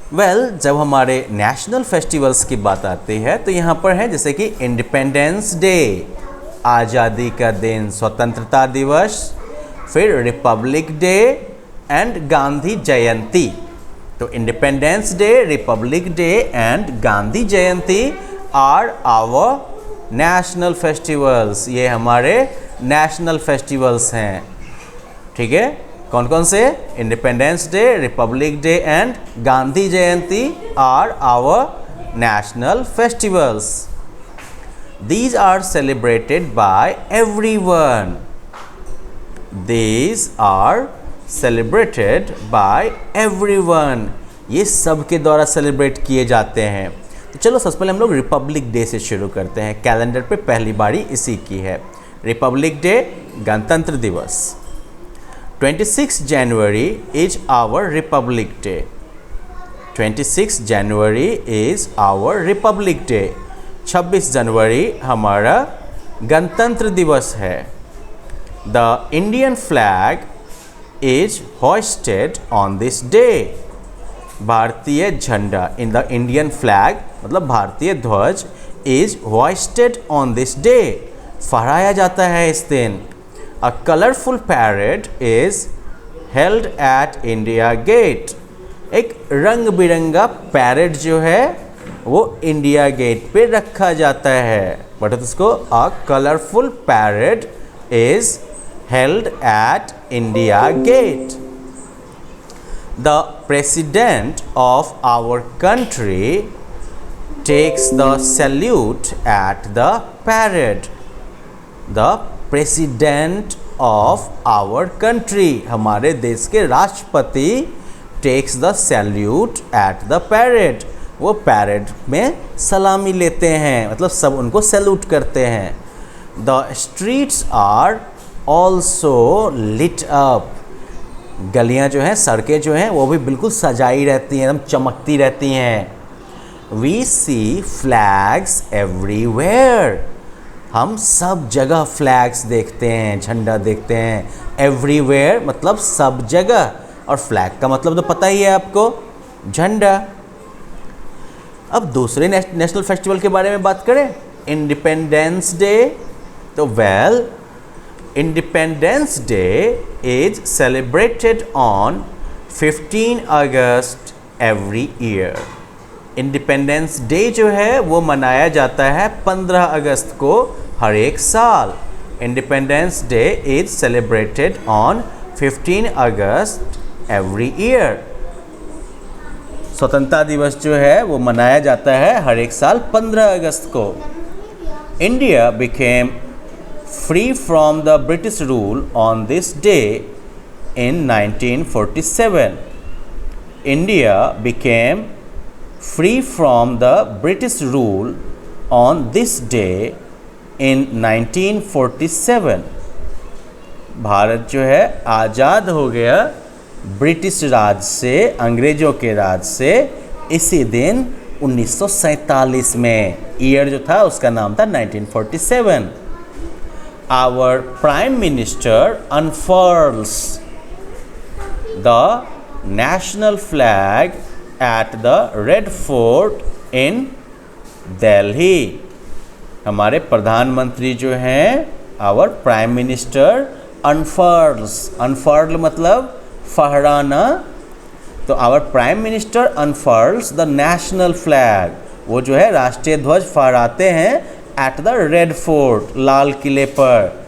जब हमारे national festivals की बात आती है तो यहाँ पर है जैसे कि इंडिपेंडेंस डे, आज़ादी का दिन, स्वतंत्रता दिवस, फिर republic day and Gandhi Jayanti. तो independence day, republic day and Gandhi Jayanti are our national festivals. ये हमारे नेशनल फेस्टिवल्स हैं, ठीक है। कौन कौन से? Independence day, republic day and Gandhi Jayanti are our national festivals. These are celebrated by everyone. These are celebrated by everyone. ये सबके द्वारा सेलिब्रेट किए जाते हैं। तो चलो सबसे पहले हम लोग रिपब्लिक डे से शुरू करते हैं। कैलेंडर पे पहली बारी इसी की है। रिपब्लिक डे, गणतंत्र दिवस। 26 January is our Republic Day. 26 January is our Republic Day. 26 जनवरी हमारा गणतंत्र दिवस है। The Indian flag is hoisted on this day. भारतीय झंडा, इन द इंडियन फ्लैग मतलब भारतीय ध्वज, is hoisted on this day, फहराया जाता है इस दिन। A colourful parade is held at India Gate. एक रंग बिरंगा पैरेड जो है वो इंडिया गेट पे रखा जाता है। बट उसको a colourful parade is held at India Gate. The president of our country takes the salute at the parade. The president of our country, हमारे देश के राष्ट्रपति, takes the salute at the parade, वो parade में सलामी लेते हैं, मतलब सब उनको सैल्यूट करते हैं। The streets are also lit up. गलियां जो हैं, सड़कें जो हैं, वो भी बिल्कुल सजाई रहती हैं, एकदम चमकती रहती हैं। We see flags everywhere. हम सब जगह फ्लैग्स देखते हैं, झंडा देखते हैं। एवरीवेयर मतलब सब जगह, और फ्लैग का मतलब तो पता ही है आपको, झंडा। अब दूसरे नेशनल फेस्टिवल के बारे में बात करें, इंडिपेंडेंस डे। तो independence day is celebrated on 15 August every year. Independence day जो है वो मनाया जाता है 15 अगस्त को हर एक साल। Independence day is celebrated on 15 August every year. स्वतंत्रता दिवस जो है वो मनाया जाता है हर एक साल 15 अगस्त को। India became free from the British rule on this day in 1947। India became free from the British rule on this day in 1947। Bharat जो है आज़ाद हो गया ब्रिटिश राज से, अंग्रेज़ों के राज से, इसी दिन 1947 में। ईयर जो था उसका नाम था 1947। Our Prime Minister unfurls the national flag at the Red Fort in Delhi। हमारे प्रधानमंत्री जो हैं, आवर प्राइम मिनिस्टर, अनफर्ल मतलब फहराना। तो our prime minister unfurls the national flag, वो जो है राष्ट्रीय ध्वज फहराते हैं एट द रेड फोर्ट, लाल किले पर,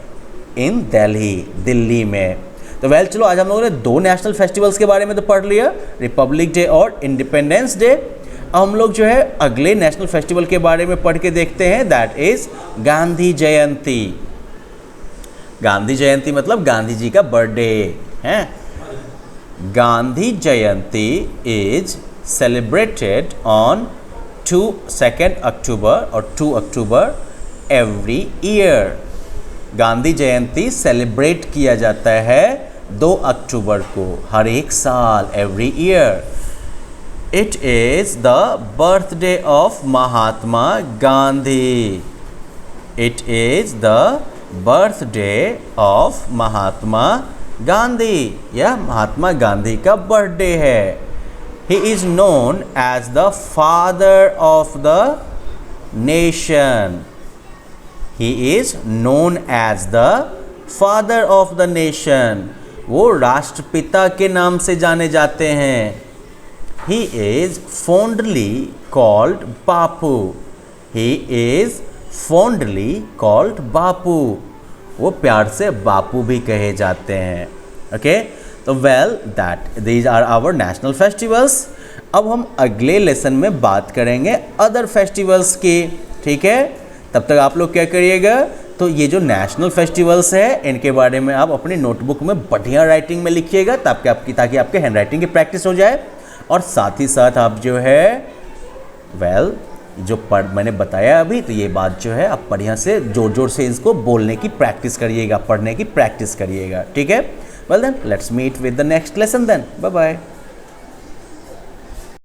इन दिल्ली, दिल्ली में। तो चलो आज हम लोगों ने दो नेशनल फेस्टिवल्स के बारे में तो पढ़ लिया, रिपब्लिक डे और इंडिपेंडेंस डे। अब हम लोग जो है अगले नेशनल फेस्टिवल के बारे में पढ़ के देखते हैं, दैट इज गांधी जयंती। गांधी जयंती मतलब गांधी जी का बर्थडे है। Gandhi Jayanti is celebrated on 2 October और 2 October every year. Gandhi Jayanti celebrate किया जाता है 2 अक्टूबर को हर एक साल, every year. It is the birthday of Mahatma Gandhi. It is the birthday of Mahatma Gandhi. यह महात्मा गांधी का बर्थडे है। He is known as the father of the nation. He is known as the father of the nation. वो राष्ट्रपिता के नाम से जाने जाते हैं. He is fondly called Bapu. He is fondly called बापू. वो प्यार से बापू भी कहे जाते हैं. ओके, तो well that these are our national festivals. अब हम अगले लेसन में बात करेंगे अदर फेस्टिवल्स की. ठीक है, तब तक आप लोग क्या करिएगा, तो ये जो नेशनल फेस्टिवल्स है इनके बारे में आप अपनी नोटबुक में बढ़िया राइटिंग में लिखिएगा ताकि आपके हैंड राइटिंग की प्रैक्टिस हो जाए. और साथ ही साथ आप जो है जो मैंने बताया अभी, तो ये बात जो है आप बढ़िया से जोर जोर से इसको बोलने की प्रैक्टिस करिएगा, पढ़ने की प्रैक्टिस करिएगा. ठीक है, well then let's meet with the next lesson then. Bye bye.